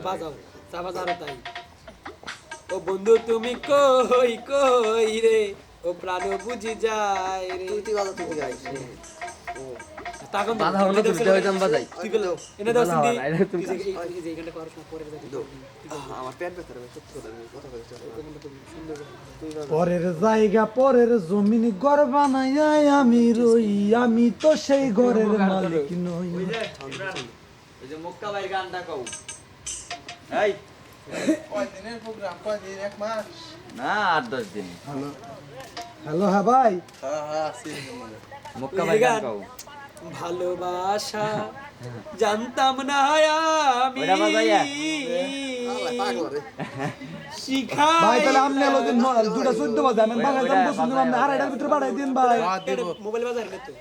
বাজাও চা বাজারও তাই ও বন্ধু তুমি কই কই রে ও প্রাণ বুঝি যায় রে তুই বাজা তুই গাইস তখন বাধা হলো তুমি হইতাম বাজাই তুই বল এনে দাও সিন্ধি তুমি এই যে এখানটা করার সময় পরে বাজাই আমার পেট ব্যথা রে সত্যি কথা আমি কথা বলছি সুন্দর তুই বাজা পরের জায়গা পরের জমিন ঘর বানাই আমি রই আমি তো সেই ঘরের মালিক নই এই যে মক্কা ভাই গানটা কও এই কয়দিনের প্রোগ্রাম কয়দিন এক মাস না 8-10 দিন হ্যালো হ্যাঁ ভাই হ্যাঁ হ্যাঁ আসি মক্কা ভাই গান কও ভালোবাসা জানতাম না আমি ওটা বাজাইয়া আল্লাহ পাগল রে শিখা ভাই তাহলে আপনি এলো দিন 2:14 বাজে আমি বাংলা গান বলছিলাম আপনি আড়াইটার ভিতরে পাঠাই দিন ভাই মোবাইল বাজার না তো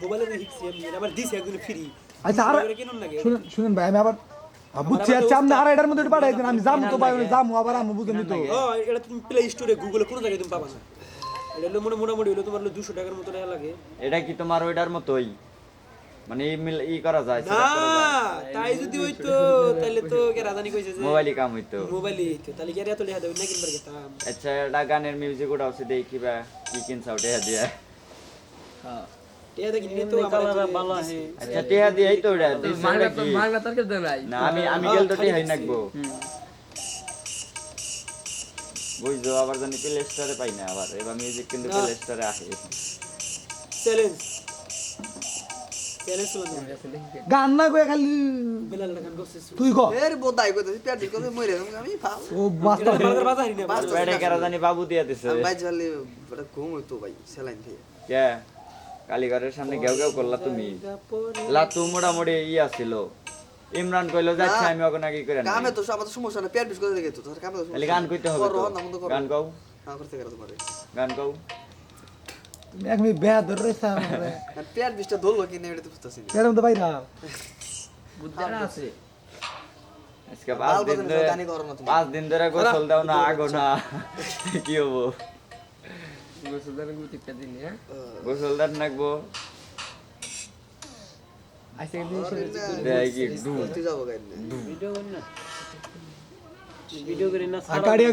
মোবাইলে হিক্সি আমি আমার দিছে একদম ফ্রি আচ্ছা আর কেন লাগে শুনেন শুনেন ভাই আমি আবার বুঝছি আচ্ছা আপনি আড়াইটার মধ্যে পাঠাই দিন আমি যাবো তো ভাই যাবো আবার আমি বুঝেনি তো ও এটা তুমি প্লে স্টোরে গুগলে কোনো জায়গায় তুমি পাবা না এটা হলো মোটামুটি হলো তোমার 200 টাকার মতো টাকা লাগে এটা কি তোমার ওইটার মতোই মানে ই করা যায় না তাই যদি হইতো তাহলে তো কে রাজানি কইছে যে মোবাইলই কাম হইতো মোবাইলই হইতো তাহলে কি আর এত লেখা দেবে না কিনবার গেতাম আচ্ছা এটা গানের মিউজিক ওটা আছে দেখিবা কি কিনছাও টেহা দিয়া এটা কিনলে তো আমার ভালো আছে আচ্ছা টেহা দিয়াই তো ওটা দিছে মাগনা ওটা তো কি? মাগনা তার কাছে নাই না আমি গেল তো টেহাই নাকবো বুঝছো আবার জানি প্লে স্টোরে পাই না আবার এবার মিউজিক কিন্তু প্লে স্টোরে আসে চ্যালেঞ্জ চ্যালেঞ্জ শুনুন গান না কই খালি বেলাল গান করছিস তুই ক এর বোধাই কইতেছি পেট দিক করে মরে আমি ফাল ও বাস্তা বাজার বাজারই না পেটে কেরা জানি বাবু দিয়া দিছে আমি ভাই জানলে বড় ঘুম হইতো ভাই সেলাইন দিয়ে কে কালীঘরের সামনে ঘেউ ঘেউ করলা তুমি লাতু মোটামুটি ইয়া ছিল ইমরান কইলো যাচ্ছে আমি ওকে নাকি করে কামে তো আমাদের সমস্যা না পেট বিষ করে দেখে তো তোর কামে তো খালি গান কইতে হবে তো গান গাও হ্যাঁ করতে গেল তোমারে গান গাও তুমি এক মিনিট বেয়া ধরে রইছ আমারে পেট বিষটা ধরলো কি না এটা তো বুঝতাছি না এরকম তো ভাই না বুদ্ধিটা আছে আজকে বাল বাজানো গানি করো না তুমি 5 দিন ধরে গোসল দাও না আগো না কি হবো গোসলদার গুটিটা দিন হ্যাঁ গোসল দাও নাকবো আইসা দিন দেই কি করতে যাবো গাইলে ভিডিও করি না ভিডিও করি না গাড়ি